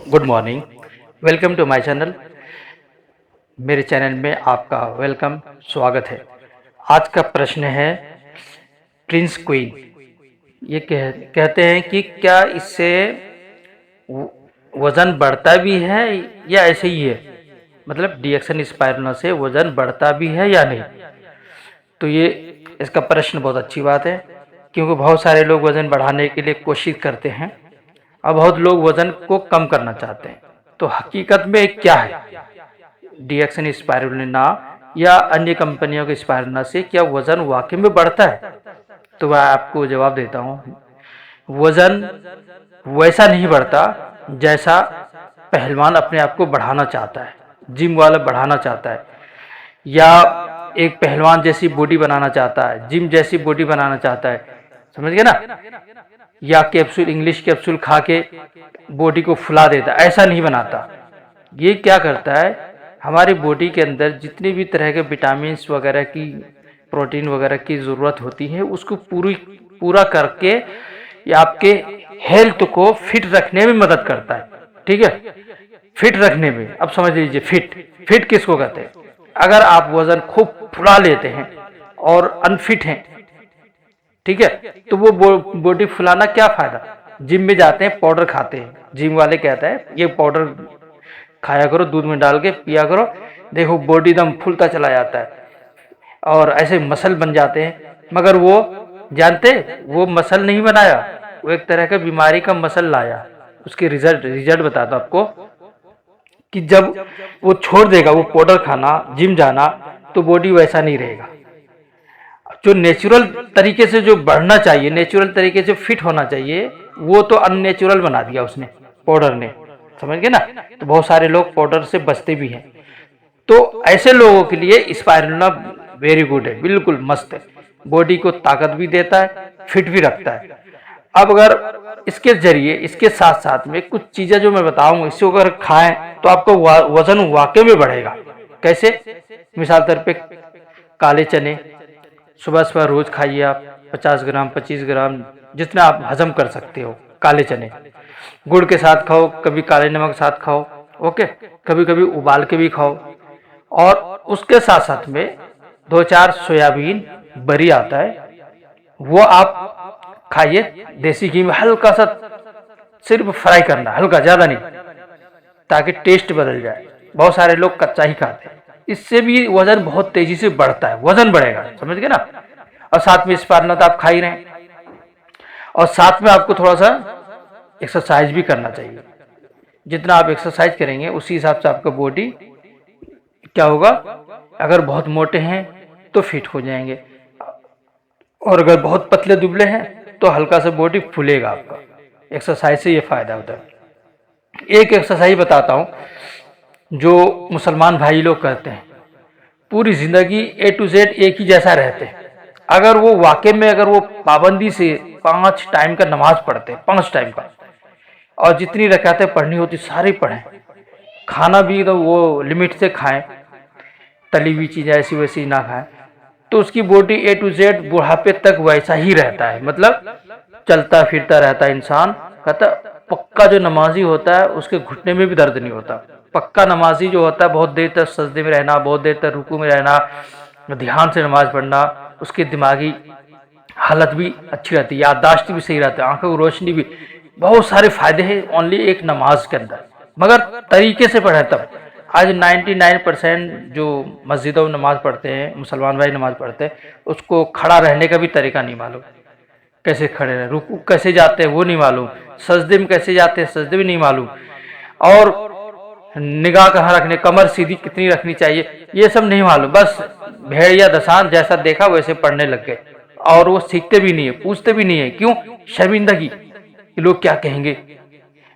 Good morning. Welcome to my channel. मेरे channel में आपका वेलकम स्वागत है। आज का प्रश्न है प्रिंस क्वीन। ये कहते हैं कि क्या इससे वज़न बढ़ता भी है या ऐसे ही है, मतलब डीएक्सन स्पाइरुलिना से वज़न बढ़ता भी है या नहीं। तो ये इसका प्रश्न बहुत अच्छी बात है, क्योंकि बहुत सारे लोग वज़न बढ़ाने के लिए कोशिश करते हैं और बहुत लोग वज़न को कम करना चाहते हैं। तो हकीकत में क्या है, डीएक्सन स्पाइरुलिना या अन्य कंपनियों के स्पाइरुलिना से क्या वज़न वाकई में बढ़ता है? तो मैं आपको जवाब देता हूँ, वज़न वैसा नहीं बढ़ता जैसा पहलवान अपने आप को बढ़ाना चाहता है, जिम वाला बढ़ाना चाहता है, या एक पहलवान जैसी बॉडी बनाना चाहता है, जिम जैसी बॉडी बनाना चाहता है, समझ गए ना। या कैप्सूल, इंग्लिश कैप्सूल खा के बॉडी को फुला देता, ऐसा नहीं बनाता। ये क्या करता है, हमारी बॉडी के अंदर जितने भी तरह के विटामिन वगैरह की, प्रोटीन वगैरह की ज़रूरत होती है, उसको पूरा करके ये आपके हेल्थ को फिट रखने में मदद करता है। ठीक है, फिट रखने में। अब समझ लीजिए, फिट किसको कहते हैं? अगर आप वजन खूब फुला लेते हैं और अनफिट हैं, ठीक है, तो वो बॉडी फुलाना क्या फायदा। जिम में जाते हैं, पाउडर खाते हैं, जिम वाले कहते हैं ये पाउडर खाया करो, दूध में डाल के पिया करो, देखो बॉडी एकदम फूलता चला जाता है और ऐसे मसल बन जाते हैं। मगर वो जानते, वो मसल नहीं बनाया, वो एक तरह का बीमारी का मसल लाया। उसके रिजल्ट बताता आपको कि जब वो छोड़ देगा वो पाउडर खाना, जिम जाना, तो बॉडी वैसा नहीं रहेगा। जो नेचुरल तरीके से जो बढ़ना चाहिए, नेचुरल तरीके से फिट होना चाहिए, वो तो अननेचुरल बना दिया उसने, पाउडर ने। समझ गए ना। तो बहुत सारे लोग पाउडर से बचते भी हैं। तो ऐसे लोगों के लिए स्पाइरुलिना वेरी गुड है, बिल्कुल मस्त है। बॉडी को ताकत भी देता है, फिट भी रखता है। अब अगर इसके जरिए, इसके साथ साथ में कुछ चीजें जो मैं बताऊंगा, इसको अगर खाएं तो आपको वजन वाकई में बढ़ेगा। कैसे? मिसाल तौर पे काले चने सुबह सुबह रोज खाइए आप, 50 ग्राम 25 ग्राम, जितना आप हजम कर सकते हो। काले चने गुड़ के साथ खाओ, कभी काले नमक के साथ खाओ, ओके, कभी कभी उबाल के भी खाओ। और उसके साथ साथ में 2-4 सोयाबीन बरी आता है, वो आप खाइए, देसी घी में हल्का सा सिर्फ फ्राई करना, हल्का, ज्यादा नहीं, ताकि टेस्ट बदल जाए। बहुत सारे लोग कच्चा ही खाते हैं, इससे भी वजन बहुत तेजी से बढ़ता है, वजन बढ़ेगा, समझ गए ना। और साथ में स्पाइरुलिना तो आप खा ही रहे हैं, और साथ में आपको थोड़ा सा एक्सरसाइज भी करना चाहिए। जितना आप एक्सरसाइज करेंगे उसी हिसाब से आपका बॉडी क्या होगा, अगर बहुत मोटे हैं तो फिट हो जाएंगे, और अगर बहुत पतले दुबले हैं तो हल्का सा बॉडी फूलेगा आपका। एक्सरसाइज से ये फायदा होता है। एक एक्सरसाइज बताता हूँ जो मुसलमान भाई लोग करते हैं, पूरी जिंदगी A to Z एक ही जैसा रहते हैं। अगर वो वाकई में, अगर वो पाबंदी से 5 टाइम का नमाज पढ़ते हैं, 5 टाइम का, और जितनी रकातें पढ़नी होती सारी पढ़ें, खाना भी तो वो लिमिट से खाएं, तली हुई चीज़ें ऐसी वैसी ना खाएं, तो उसकी बॉडी A to Z बुढ़ापे तक वैसा ही रहता है। मतलब चलता फिरता रहता है इंसान। कहता पक्का जो नमाजी होता है उसके घुटने में भी दर्द नहीं होता। पक्का नमाजी जो होता है, बहुत देर तक सजदे में रहना, बहुत देर तक रुकू में रहना, ध्यान से नमाज पढ़ना, उसकी दिमागी हालत भी अच्छी रहती है, याददाश्त भी सही रहता है, आंखों की रोशनी भी, बहुत सारे फायदे हैं ओनली एक नमाज के अंदर। मगर तरीके से पढ़े तब। आज 99% जो मस्जिदों में नमाज पढ़ते हैं, मुसलमान भाई नमाज पढ़ते हैं, उसको खड़ा रहने का भी तरीका नहीं मालूम, कैसे खड़े रहे, रुकू कैसे जाते हैं वो नहीं मालूम, सजदे में कैसे जाते हैं सजदे भी नहीं मालूम, और निगाह कहाँ रखने, कमर सीधी कितनी रखनी चाहिए, ये सब नहीं मालूम। बस भेड़ या दसान जैसा देखा वैसे पढ़ने लग गए, और वो सीखते भी नहीं है, पूछते भी नहीं है। क्यों? शर्मिंदगी, लोग क्या कहेंगे।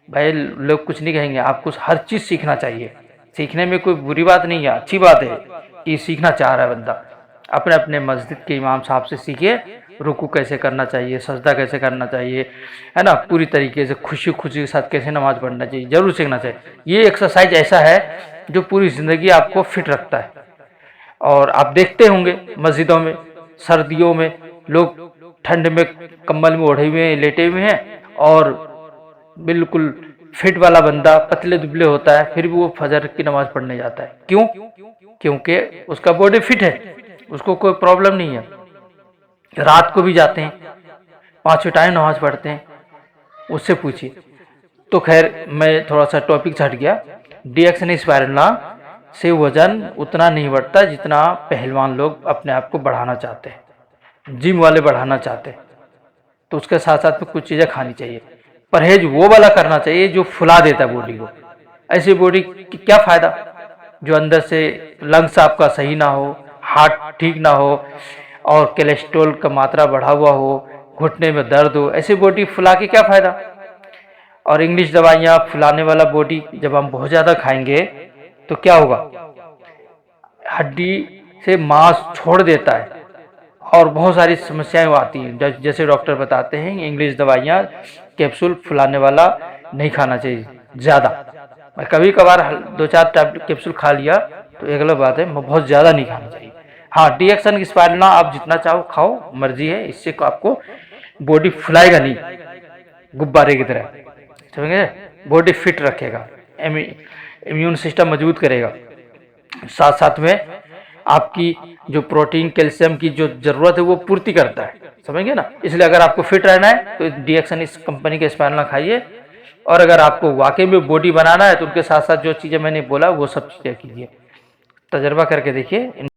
भाई लोग कुछ नहीं कहेंगे, आपको हर चीज सीखना चाहिए। सीखने में कोई बुरी बात नहीं है, अच्छी बात है कि सीखना चाह रहा है बंदा। अपने अपने मस्जिद के इमाम साहब से सीखिए, रुकू कैसे करना चाहिए, सजदा कैसे करना चाहिए, है ना, पूरी तरीके से खुशी खुशी के साथ कैसे नमाज पढ़ना चाहिए, जरूर सीखना चाहिए। ये एक्सरसाइज ऐसा है जो पूरी ज़िंदगी आपको फिट रखता है। और आप देखते होंगे मस्जिदों में सर्दियों में लोग ठंड में कंबल में ओढ़े हुए हैं, लेटे हुए हैं, और बिल्कुल फिट वाला बंदा पतले दुबले होता है फिर भी वो फजर की नमाज पढ़ने जाता है। क्यों? क्योंकि उसका बॉडी फिट है, उसको कोई प्रॉब्लम नहीं है। रात को भी जाते हैं, 5 टाइम नमाज पढ़ते हैं, उससे पूछिए। तो खैर मैं थोड़ा सा टॉपिक से हट गया। डीएक्सनी स्पायरुलिना से वजन उतना नहीं बढ़ता जितना पहलवान लोग अपने आप को बढ़ाना चाहते हैं, जिम वाले बढ़ाना चाहते हैं। तो उसके साथ साथ में कुछ चीज़ें खानी चाहिए। परहेज वो वाला करना चाहिए जो फुला देता है बॉडी को। ऐसी बॉडी की क्या फ़ायदा जो अंदर से लंग्स आपका सही ना हो, हार्ट ठीक ना हो और कोलेस्ट्रॉल का मात्रा बढ़ा हुआ हो, घुटने में दर्द हो। ऐसी बॉडी फुला के क्या फ़ायदा। और इंग्लिश दवाइयाँ फुलाने वाला बॉडी जब हम बहुत ज़्यादा खाएंगे तो क्या होगा, हड्डी से मांस छोड़ देता है और बहुत सारी समस्याएं आती हैं। जैसे डॉक्टर बताते हैं इंग्लिश दवाइयाँ कैप्सूल फुलाने वाला नहीं खाना चाहिए ज़्यादा। कभी कभार 2-4 टैबलेट कैप्सूल खा लिया तो एक अलग बात है, बहुत ज़्यादा नहीं खाना चाहिए। हाँ, डीएक्सन स्पायरुलिना आप जितना चाहो खाओ, मर्जी है, इससे आपको बॉडी फुलाएगा नहीं गुब्बारे की तरह, समझे। बॉडी फिट रखेगा, इम्यून सिस्टम मजबूत करेगा, साथ साथ में आपकी जो प्रोटीन कैल्शियम की जो ज़रूरत है वो पूर्ति करता है, समझेंगे ना। इसलिए अगर आपको फिट रहना है तो डीएक्सन इस कंपनी के स्पायरुलिना खाइए। और अगर आपको वाकई में बॉडी बनाना है तो उनके साथ साथ जो चीज़ें मैंने बोला वो सब चीज़ें कीजिए, तजर्बा करके देखिए।